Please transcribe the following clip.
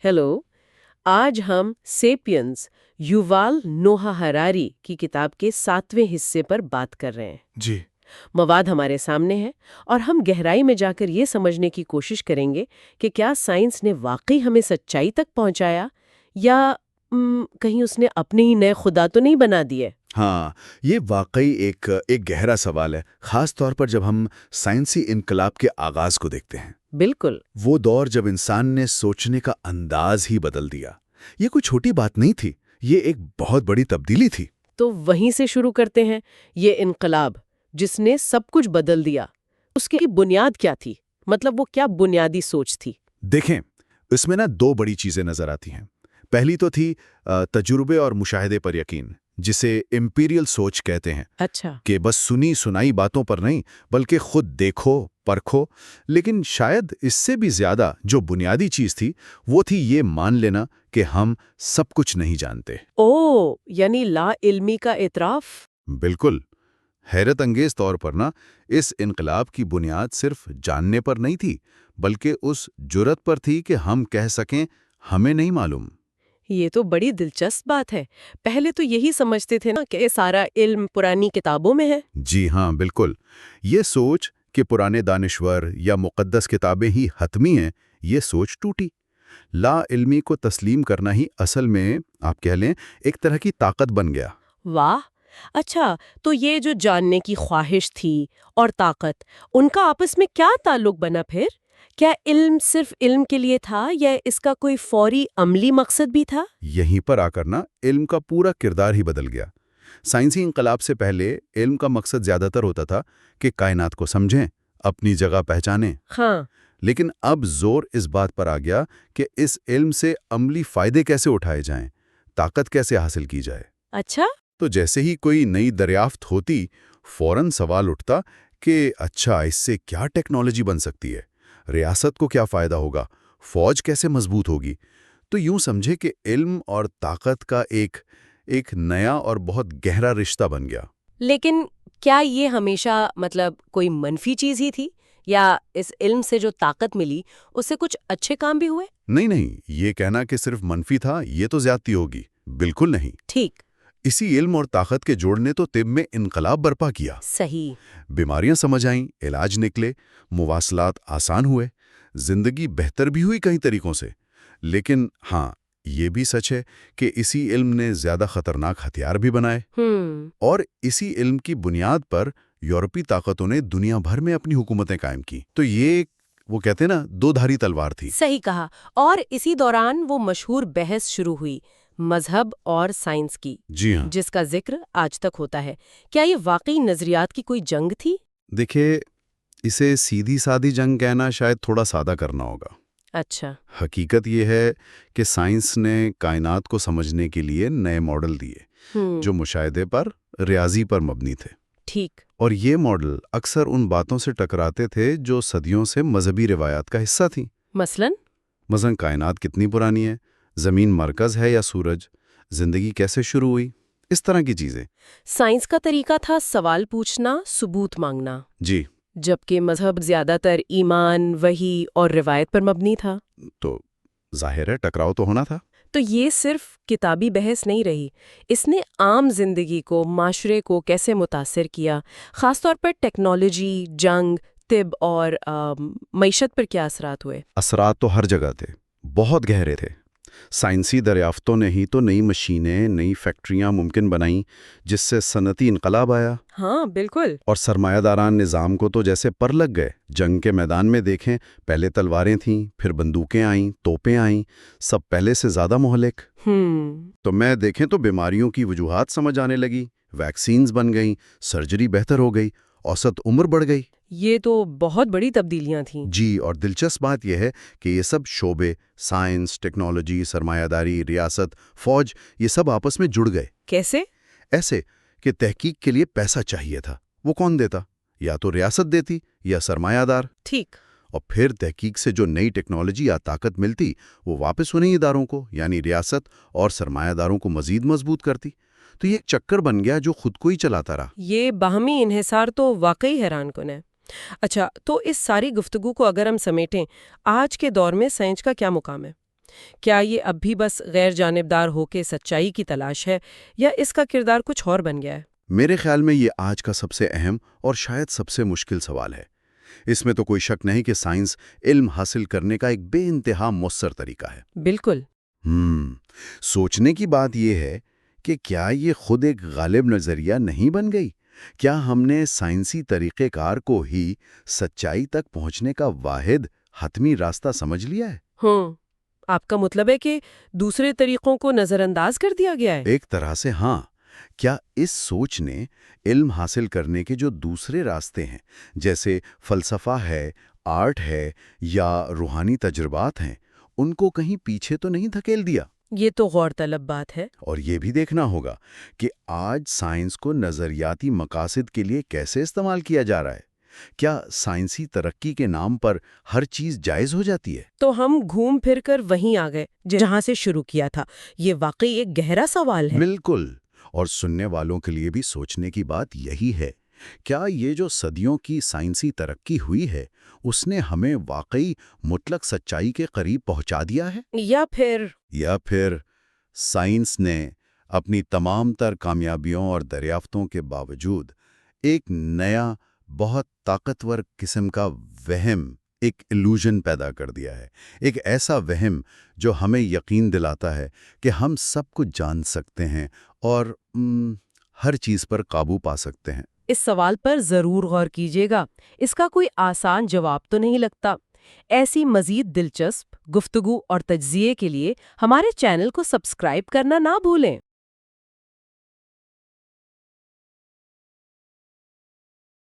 Hello, آج ہم sapiens یووال نوحہ ہراری کی کتاب کے 7ویں حصے پر بات کر رہے ہیں۔ جی مواد ہمارے سامنے ہے اور ہم گہرائی میں جا کر یہ سمجھنے کی کوشش کریں گے کہ کیا سائنس نے واقعی ہمیں سچائی تک پہنچایا یا کہیں اس نے اپنے ہی نئے خدا تو نہیں بنا دیے۔ ہاں، یہ واقعی ایک گہرا سوال ہے، خاص طور پر جب ہم سائنسی انقلاب کے آغاز کو دیکھتے ہیں۔ بالکل۔ وہ دور جب انسان نے سوچنے کا انداز ہی بدل دیا۔ یہ کوئی چھوٹی بات نہیں تھی، یہ ایک بہت بڑی تبدیلی تھی۔ تو وہیں سے شروع کرتے ہیں۔ یہ انقلاب جس نے سب کچھ بدل دیا، اس کی بنیاد کیا تھی؟ مطلب وہ کیا بنیادی سوچ تھی؟ دیکھیں، اس میں دو بڑی چیزیں نظر آتی ہیں۔ پہلی تو تھی تجربے اور مشاہدے پر یقین، جسے امپیریل سوچ کہتے ہیں۔ اچھا۔ کہ بس سنی سنائی باتوں پر نہیں بلکہ خود دیکھو پرکھو۔ لیکن شاید اس سے بھی زیادہ جو بنیادی چیز تھی وہ تھی یہ مان لینا کہ ہم سب کچھ نہیں جانتے۔ یعنی لا علمی کا اعتراف۔ بالکل۔ حیرت انگیز طور پر اس انقلاب کی بنیاد صرف جاننے پر نہیں تھی بلکہ اس جرت پر تھی کہ ہم کہہ سکیں ہمیں نہیں معلوم۔ یہ تو بڑی دلچسپ بات ہے۔ پہلے تو یہی سمجھتے تھے کہ سارا علم پرانی کتابوں میں ہے۔ جی ہاں، بالکل۔ یہ سوچ کہ پرانے دانشور یا مقدس کتابیں ہی حتمی ہیں، یہ سوچ ٹوٹی۔ لا علمی کو تسلیم کرنا ہی اصل میں آپ کہہ لیں ایک طرح کی طاقت بن گیا۔ واہ! اچھا، تو یہ جو جاننے کی خواہش تھی اور طاقت، ان کا آپس میں کیا تعلق بنا پھر؟ کیا علم صرف علم کے لیے تھا یا اس کا کوئی فوری عملی مقصد بھی تھا؟ یہیں پر آ کر علم کا پورا کردار ہی بدل گیا۔ سائنسی انقلاب سے پہلے علم کا مقصد زیادہ تر ہوتا تھا کہ کائنات کو سمجھیں، اپنی جگہ پہچانیں۔ ہاں۔ لیکن اب زور اس بات پر آ گیا کہ اس علم سے عملی فائدے کیسے اٹھائے جائیں، طاقت کیسے حاصل کی جائے۔ اچھا۔ تو جیسے ہی کوئی نئی دریافت ہوتی، فوراً سوال اٹھتا کہ اچھا اس سے کیا ٹیکنالوجی بن سکتی ہے، ریاست کو کیا فائدہ ہوگا، فوج کیسے مضبوط ہوگی۔ تو یوں سمجھے کہ علم اور طاقت کا ایک نیا اور بہت گہرا رشتہ بن گیا۔ لیکن کیا یہ ہمیشہ کوئی منفی چیز ہی تھی یا اس علم سے جو طاقت ملی اس سے کچھ اچھے کام بھی ہوئے؟ نہیں، یہ کہنا کہ صرف منفی تھا یہ تو زیادتی ہوگی۔ بالکل نہیں۔ ٹھیک۔ اسی علم اور طاقت کے جوڑ نے تو طب میں انقلاب برپا کیا۔ صحیح۔ بیماریاں سمجھ آئیں، علاج نکلے، مواصلات آسان ہوئے، زندگی بہتر بھی ہوئی کئی طریقوں سے۔ لیکن ہاں، یہ بھی سچ ہے کہ اسی علم نے زیادہ خطرناک ہتھیار بھی بنائے۔ اور اسی علم کی بنیاد پر یورپی طاقتوں نے دنیا بھر میں اپنی حکومتیں قائم کی۔ تو یہ وہ کہتے ہیں دو دھاری تلوار تھی۔ صحیح کہا۔ اور اسی دوران وہ مشہور بحث شروع ہوئی، مذہب اور سائنس کی۔ جی ہاں۔ جس کا ذکر آج تک ہوتا ہے۔ کیا یہ واقعی نظریات کی کوئی جنگ تھی؟ دیکھیں، اسے سیدھی سادھی جنگ کہنا شاید تھوڑا سادہ کرنا ہوگا۔ اچھا۔ حقیقت یہ ہے کہ سائنس نے کائنات کو سمجھنے کے لیے نئے ماڈل دیے جو مشاہدے پر، ریاضی پر مبنی تھے۔ ٹھیک۔ اور یہ ماڈل اکثر ان باتوں سے ٹکراتے تھے جو صدیوں سے مذہبی روایات کا حصہ تھیں۔ مثلاً کائنات کتنی پرانی ہے، زمین مرکز ہے یا سورج، زندگی کیسے شروع ہوئی، اس طرح کی چیزیں۔ سائنس کا طریقہ تھا سوال پوچھنا، ثبوت مانگنا۔ جی۔ جبکہ مذہب زیادہ تر ایمان، وحی اور روایت پر مبنی تھا۔ تو ظاہر ہے ٹکراؤ تو ہونا تھا۔ تو یہ صرف کتابی بحث نہیں رہی، اس نے عام زندگی کو، معاشرے کو کیسے متاثر کیا، خاص طور پر ٹیکنالوجی، جنگ، طب اور معیشت پر کیا اثرات ہوئے؟ اثرات تو ہر جگہ تھے، بہت گہرے تھے۔ سائنسی دریافتوں نے ہی تو نئی مشینیں، نئی فیکٹریاں ممکن بنائیں، جس سے صنعتی انقلاب آیا۔ ہاں بالکل۔ اور سرمایہ داران نظام کو تو جیسے پر لگ گئے۔ جنگ کے میدان میں دیکھیں، پہلے تلواریں تھیں، پھر بندوقیں آئیں، توپیں آئیں، سب پہلے سے زیادہ مہلک۔ تو میں دیکھیں تو بیماریوں کی وجوہات سمجھ آنے لگی، ویکسینز بن گئیں، سرجری بہتر ہو گئی، اوسط عمر بڑھ گئی۔ یہ تو بہت بڑی تبدیلیاں تھیں۔ جی، اور دلچسپ بات یہ ہے کہ یہ سب شعبے، سائنس، ٹیکنالوجی، سرمایہ داری، ریاست، فوج، یہ سب آپس میں جڑ گئے۔ کیسے؟ ایسے کہ تحقیق کے لیے پیسہ چاہیے تھا، وہ کون دیتا؟ یا تو ریاست دیتی یا سرمایہ دار۔ ٹھیک۔ اور پھر تحقیق سے جو نئی ٹیکنالوجی یا طاقت ملتی وہ واپس انہیں اداروں کو یعنی ریاست اور سرمایہ داروں کو مزید مضبوط کرتی۔ تو یہ ایک چکر بن گیا جو خود کو ہی چلاتا رہا۔ یہ باہمی انحصار تو واقعی حیران کن ہے۔ اچھا، تو اس ساری گفتگو کو اگر ہم سمیٹیں، آج کے دور میں سائنس کا کیا مقام ہے؟ کیا یہ اب بھی بس غیر جانبدار ہو کے سچائی کی تلاش ہے یا اس کا کردار کچھ اور بن گیا ہے؟ میرے خیال میں یہ آج کا سب سے اہم اور شاید سب سے مشکل سوال ہے۔ اس میں تو کوئی شک نہیں کہ سائنس علم حاصل کرنے کا ایک بے انتہا مؤثر طریقہ ہے۔ بالکل۔ سوچنے کی بات یہ ہے کہ کیا یہ خود ایک غالب نظریہ نہیں بن گئی؟ کیا ہم نے سائنسی طریقہ کار کو ہی سچائی تک پہنچنے کا واحد حتمی راستہ سمجھ لیا ہے؟ آپ کا مطلب ہے کہ دوسرے طریقوں کو نظر انداز کر دیا گیا ہے؟ ایک طرح سے ہاں۔ کیا اس سوچ نے علم حاصل کرنے کے جو دوسرے راستے ہیں، جیسے فلسفہ ہے، آرٹ ہے یا روحانی تجربات ہیں، ان کو کہیں پیچھے تو نہیں دھکیل دیا؟ یہ تو غور طلب بات ہے۔ اور یہ بھی دیکھنا ہوگا کہ آج سائنس کو نظریاتی مقاصد کے لیے کیسے استعمال کیا جا رہا ہے۔ کیا سائنسی ترقی کے نام پر ہر چیز جائز ہو جاتی ہے؟ تو ہم گھوم پھر کر وہیں آ گئے جہاں سے شروع کیا تھا۔ یہ واقعی ایک گہرا سوال ہے۔ بالکل، اور سننے والوں کے لیے بھی سوچنے کی بات یہی ہے۔ کیا یہ جو صدیوں کی سائنسی ترقی ہوئی ہے، اس نے ہمیں واقعی مطلق سچائی کے قریب پہنچا دیا ہے؟ یا پھر سائنس نے اپنی تمام تر کامیابیوں اور دریافتوں کے باوجود ایک نیا بہت طاقتور قسم کا وہم، ایک ایلوژن پیدا کر دیا ہے، ایک ایسا وہم جو ہمیں یقین دلاتا ہے کہ ہم سب کچھ جان سکتے ہیں اور ہر چیز پر قابو پا سکتے ہیں۔ اس سوال پر ضرور غور کیجیے گا۔ اس کا کوئی آسان جواب تو نہیں لگتا۔ ایسی مزید دلچسپ گفتگو اور تجزیے کے لیے ہمارے چینل کو سبسکرائب کرنا نہ بھولیں۔